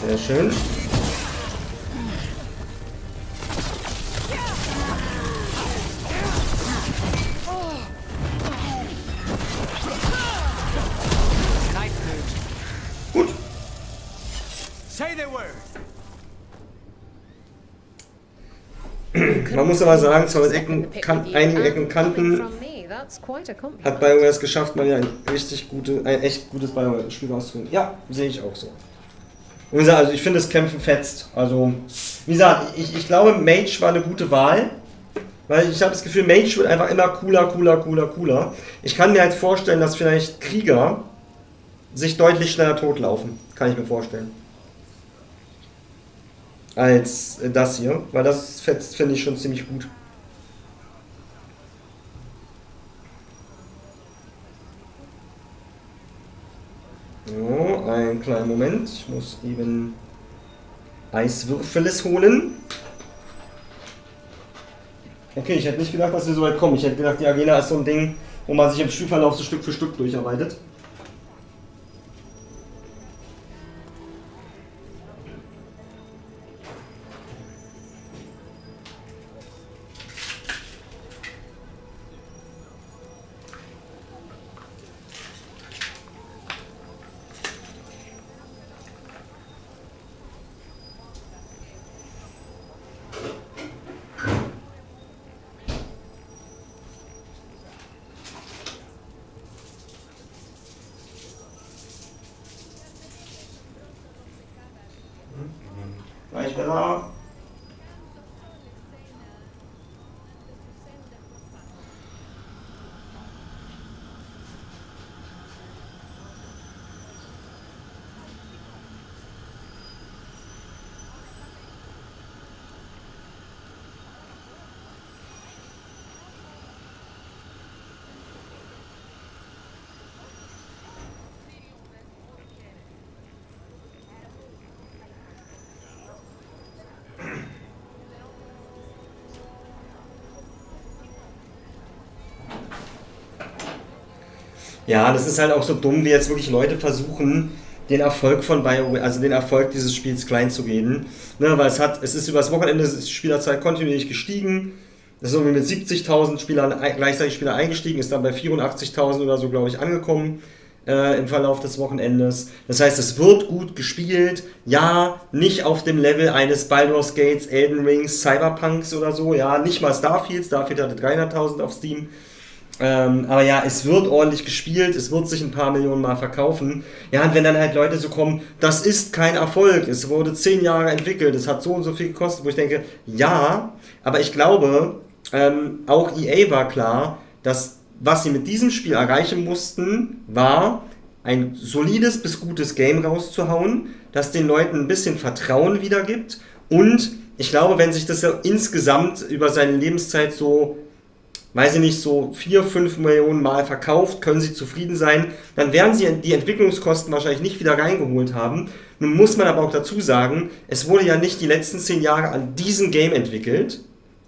Sehr schön. Gut. Man muss aber sagen, zwar mit einigen Ecken und Kanten hat BioWare es geschafft, mal ja ein echt gutes BioWare-Spiel rauszubringen. Ja, sehe ich auch so. Und wie gesagt, also ich finde das Kämpfen fetzt. Also, wie gesagt, ich glaube, Mage war eine gute Wahl. Weil ich habe das Gefühl, Mage wird einfach immer cooler. Ich kann mir halt vorstellen, dass vielleicht Krieger sich deutlich schneller totlaufen. Kann ich mir vorstellen. Als das hier. Weil das fetzt, finde ich, schon ziemlich gut. So, einen kleinen Moment. Ich muss eben Eiswürfeles holen. Okay, ich hätte nicht gedacht, dass wir so weit kommen. Ich hätte gedacht, die Arena ist so ein Ding, wo man sich im Spielverlauf so Stück für Stück durcharbeitet. Gleich besser. Ja, das ist halt auch so dumm, wie jetzt wirklich Leute versuchen, den Erfolg von Bioware, also den Erfolg dieses Spiels klein zu reden. Ne, weil es ist über das Wochenende ist die Spielerzahl kontinuierlich gestiegen. Das ist irgendwie mit 70.000 Spielern gleichzeitig Spieler eingestiegen, ist dann bei 84.000 oder so, glaube ich, angekommen im Verlauf des Wochenendes. Das heißt, es wird gut gespielt. Ja, nicht auf dem Level eines Baldur's Gates, Elden Rings, Cyberpunks oder so. Ja, nicht mal Starfield. Starfield hatte 300.000 auf Steam. Aber ja, es wird ordentlich gespielt, es wird sich ein paar Millionen Mal verkaufen. Ja, und wenn dann halt Leute so kommen, das ist kein Erfolg, es wurde 10 Jahre entwickelt, es hat so und so viel gekostet, wo ich denke, ja, aber ich glaube, auch EA war klar, dass was sie mit diesem Spiel erreichen mussten, war ein solides bis gutes Game rauszuhauen, das den Leuten ein bisschen Vertrauen wiedergibt und ich glaube, wenn sich das ja insgesamt über seine Lebenszeit so weiß ich nicht, so 4-5 Millionen Mal verkauft, können sie zufrieden sein, dann werden sie die Entwicklungskosten wahrscheinlich nicht wieder reingeholt haben. Nun muss man aber auch dazu sagen, es wurde ja nicht die letzten 10 Jahre an diesem Game entwickelt,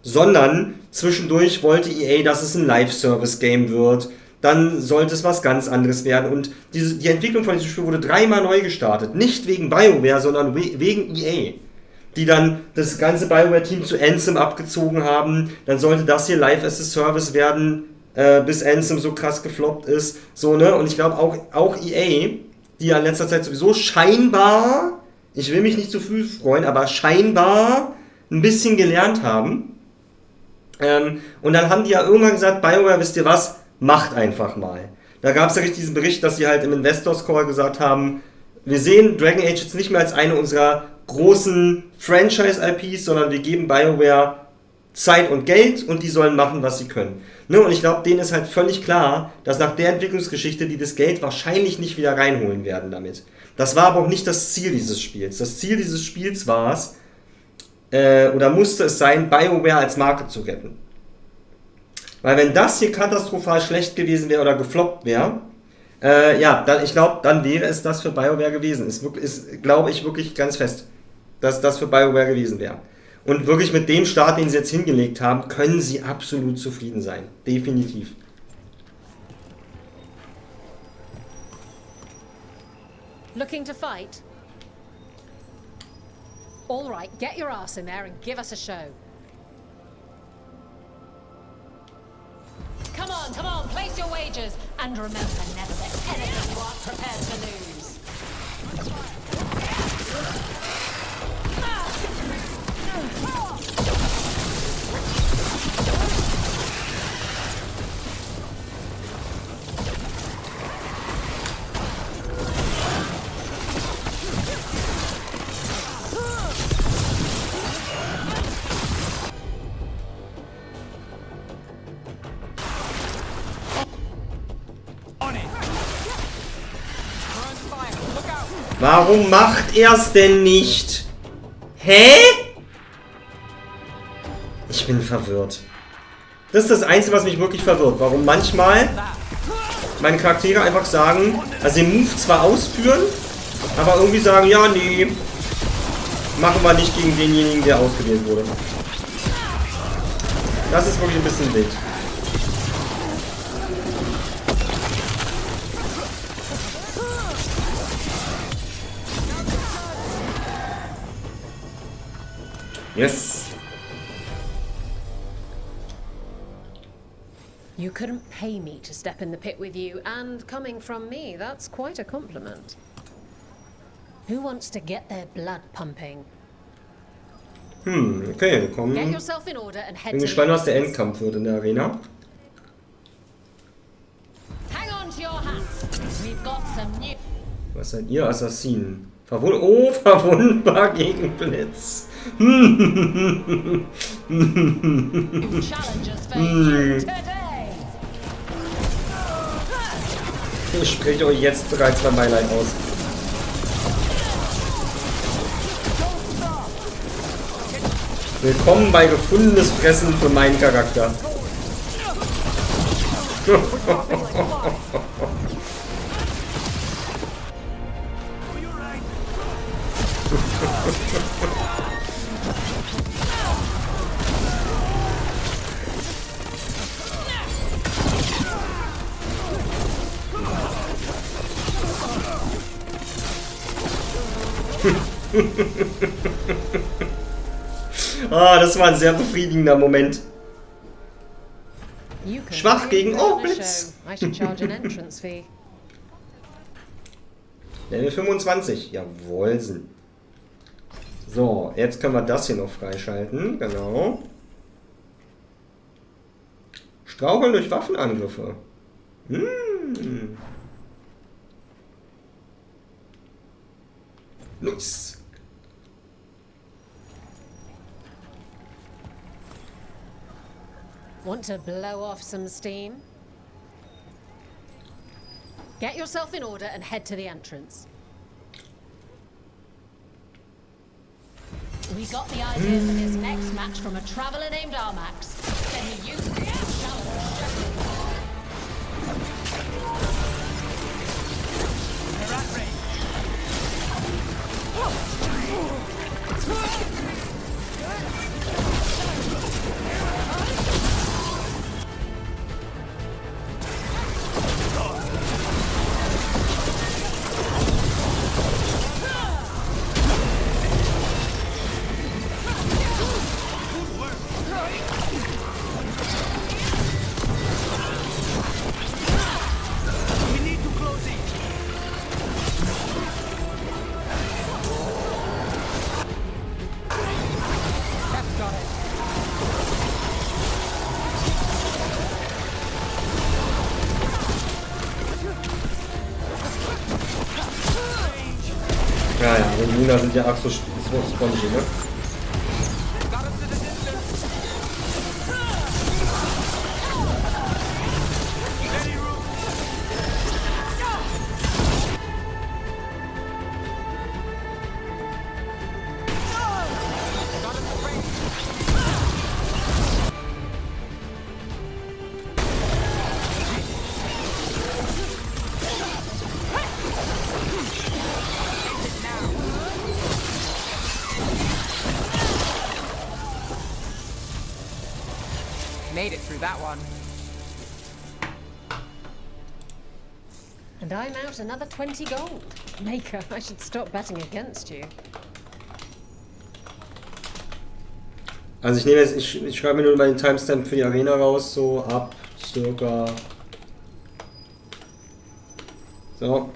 sondern zwischendurch wollte EA, dass es ein Live-Service-Game wird, dann sollte es was ganz anderes werden und die Entwicklung von diesem Spiel wurde 3-mal neu gestartet, nicht wegen BioWare, sondern wegen EA. Die dann das ganze BioWare-Team zu Anthem abgezogen haben. Dann sollte das hier Live as a Service werden, bis Anthem so krass gefloppt ist. So, ne? Und ich glaube auch EA, die ja in letzter Zeit sowieso scheinbar, ich will mich nicht zu früh freuen, aber scheinbar ein bisschen gelernt haben. Und dann haben die ja irgendwann gesagt, BioWare, wisst ihr was, macht einfach mal. Da gab es ja richtig diesen Bericht, dass sie halt im Investors Call gesagt haben, wir sehen Dragon Age jetzt nicht mehr als eine unserer großen Franchise-IPs, sondern wir geben BioWare Zeit und Geld und die sollen machen, was sie können. Ne? Und ich glaube, denen ist halt völlig klar, dass nach der Entwicklungsgeschichte die das Geld wahrscheinlich nicht wieder reinholen werden damit. Das war aber auch nicht das Ziel dieses Spiels. Das Ziel dieses Spiels war es, oder musste es sein, BioWare als Marke zu retten. Weil wenn das hier katastrophal schlecht gewesen wäre oder gefloppt wäre, ich glaube, dann wäre es das für BioWare gewesen. Ist glaube ich, wirklich ganz fest, dass das für BioWare gewesen wäre. Und wirklich mit dem Start, den sie jetzt hingelegt haben, können sie absolut zufrieden sein. Definitiv. Looking to fight? All right, get your ass in there and give us a show. Come on, place your wagers. And remember, never bet anything you aren't prepared to lose. Warum macht er es denn nicht? Hä? Ich bin verwirrt. Das ist das Einzige, was mich wirklich verwirrt. Warum manchmal meine Charaktere einfach sagen, also den Move zwar ausführen, aber irgendwie sagen, ja, nee, machen wir nicht gegen denjenigen, der ausgewählt wurde. Das ist wirklich ein bisschen wild. Yes. You couldn't pay me to step in the pit with you, and coming from me, that's quite a compliment. Who wants to get their blood pumping? Okay, wir kommen. Get yourself in order and head Bin gespannt, was der Endkampf wird in der Arena. Hang on to your hats. We've got some new. Was seid ihr, Assassinen? Verwundbar gegen Blitz. Challenges for you today. Ich spreche euch jetzt bereits mein Beileid aus. Willkommen bei gefundenes Fressen für meinen Charakter. Ah, das war ein sehr befriedigender Moment. Schwach gegen Blitz. Level 25. Jawohlsen. So, jetzt können wir das hier noch freischalten. Genau. Straucheln durch Waffenangriffe. Los. Want to blow off some steam? Get yourself in order and head to the entrance. We got the idea for this next match from a traveler named Armax. Then he used the challenge. Ja, die Luna sind ja auch so spongy, ne? Made it through that one. And I'm out another 20 gold. Maker, I should stop betting against you. Also ich nehme jetzt, ich schreibe mir nur mal den Timestamp für die Arena raus, so ab circa. So.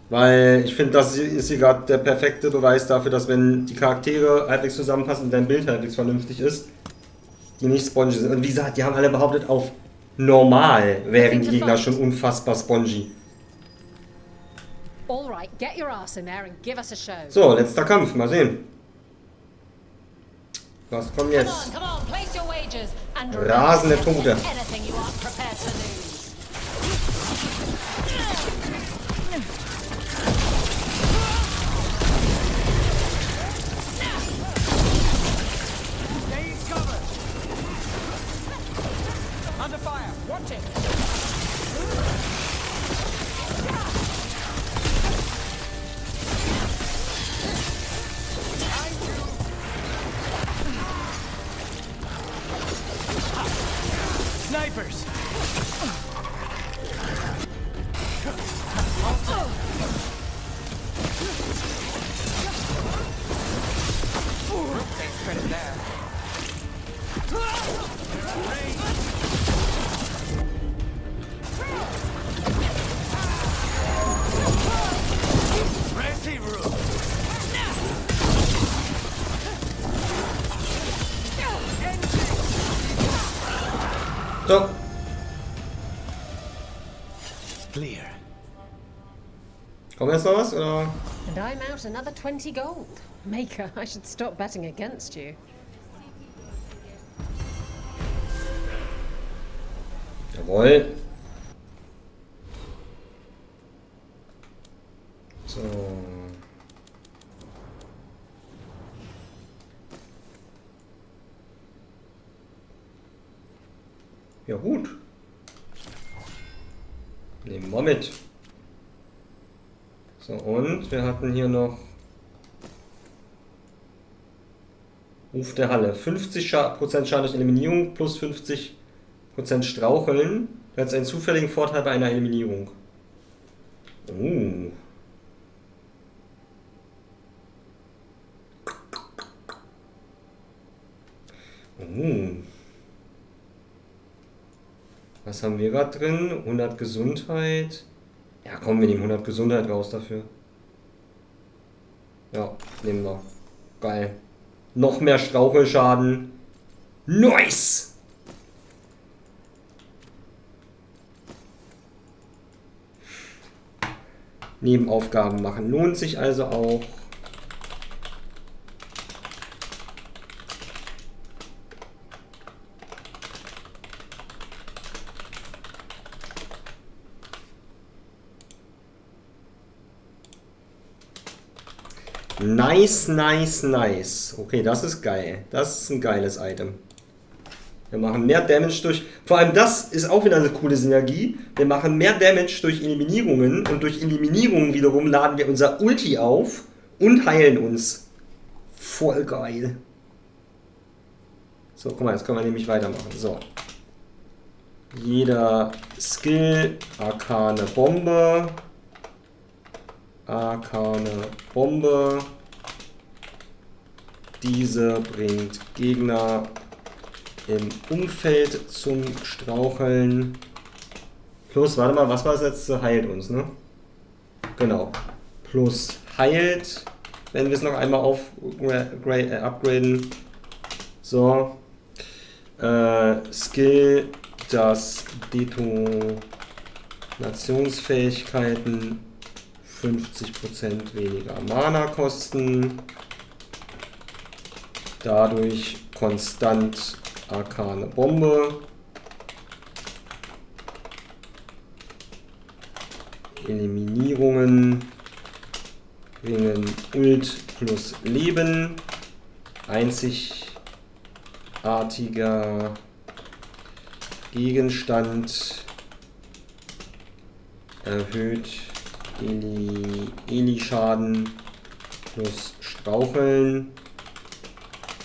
Weil ich finde, das ist hier gerade der perfekte Beweis dafür, dass wenn die Charaktere halbwegs zusammenpassen und dein Bild halbwegs vernünftig ist, die nicht spongy sind. Und wie gesagt, die haben alle behauptet, auf normal wären die Gegner schon unfassbar spongy. So, letzter Kampf, mal sehen. Was kommt jetzt? Rasende Tote. Under fire, watch it! snipers. Takes credit there. So. Clear. Kommt jetzt noch was, oder? And I'm out another 20 gold. Maker, I should stop betting against you. Jawohl. So. Ja gut. Nehmen wir mit. So, und wir hatten hier noch Ruf der Halle. 50% Schaden durch Eliminierung plus 50% Straucheln. Du hast einen zufälligen Vorteil bei einer Eliminierung. Was haben wir gerade drin? 100 Gesundheit. Ja, komm, wir nehmen 100 Gesundheit raus dafür. Ja, nehmen wir. Geil. Noch mehr Strauchelschaden. Nice! Nebenaufgaben machen lohnt sich also auch. Nice, nice, nice. Okay, das ist geil. Das ist ein geiles Item. Wir machen mehr Damage durch... Vor allem das ist auch wieder eine coole Synergie. Wir machen mehr Damage durch Eliminierungen. Und durch Eliminierungen wiederum laden wir unser Ulti auf und heilen uns. Voll geil. So, guck mal, jetzt können wir nämlich weitermachen. So. Jeder Skill, Arkane Bombe. Arkane Bombe. Diese bringt Gegner im Umfeld zum Straucheln. Plus, warte mal, was war das letzte? Heilt uns, ne? Genau. Plus heilt, wenn wir es noch einmal upgraden. So. Skill, das Detonationsfähigkeiten 50% weniger Mana kosten. Dadurch konstant Arkane Bombe. Eliminierungen bringen Ult plus Leben. Einzigartiger Gegenstand erhöht Eli-Schaden plus Straucheln.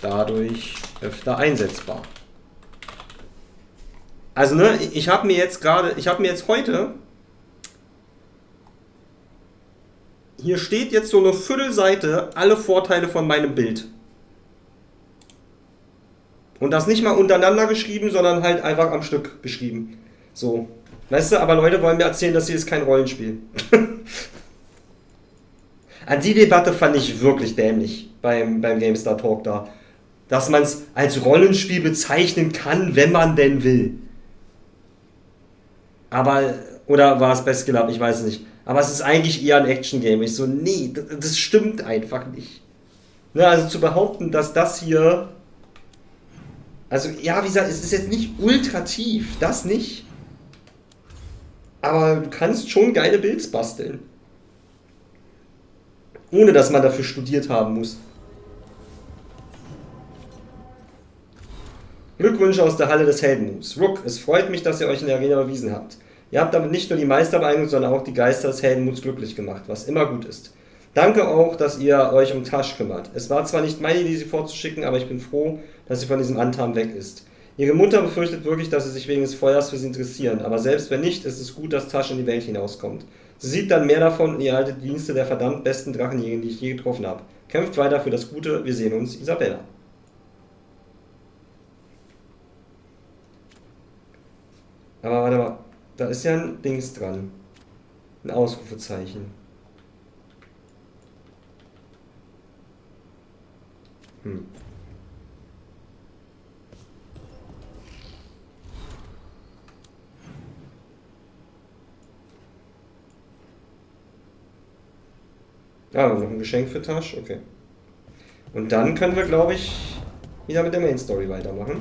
Dadurch öfter einsetzbar. Also ne, ich habe mir jetzt heute, hier steht jetzt so eine Viertelseite alle Vorteile von meinem Bild. Und das nicht mal untereinander geschrieben, sondern halt einfach am Stück geschrieben. So. Weißt du, aber Leute wollen mir erzählen, dass hier ist kein Rollenspiel. An die Debatte fand ich wirklich dämlich beim GameStar Talk da. Dass man es als Rollenspiel bezeichnen kann, wenn man denn will. Aber, oder war es bei Skill Up, ich weiß es nicht. Aber es ist eigentlich eher ein Action-Game. Ich so, nee, das stimmt einfach nicht. Ne, also zu behaupten, dass das hier... Also, ja, wie gesagt, es ist jetzt nicht ultra tief, das nicht. Aber du kannst schon geile Builds basteln. Ohne, dass man dafür studiert haben muss. Glückwünsche aus der Halle des Heldenmuts. Rook, es freut mich, dass ihr euch in der Arena bewiesen habt. Ihr habt damit nicht nur die Meister beeindruckt, sondern auch die Geister des Heldenmuts glücklich gemacht, was immer gut ist. Danke auch, dass ihr euch um Tasch kümmert. Es war zwar nicht meine Idee, sie vorzuschicken, aber ich bin froh, dass sie von diesem Antam weg ist. Ihre Mutter befürchtet wirklich, dass sie sich wegen des Feuers für sie interessieren, aber selbst wenn nicht, ist es gut, dass Tasch in die Welt hinauskommt. Sie sieht dann mehr davon und erhaltet die Dienste der verdammt besten Drachenjägerin, die ich je getroffen habe. Kämpft weiter für das Gute, wir sehen uns, Isabella. Aber warte mal, da ist ja ein Dings dran. Ein Ausrufezeichen. Ah, noch ein Geschenk für Tasch, okay. Und dann können wir, glaube ich, wieder mit der Main Story weitermachen.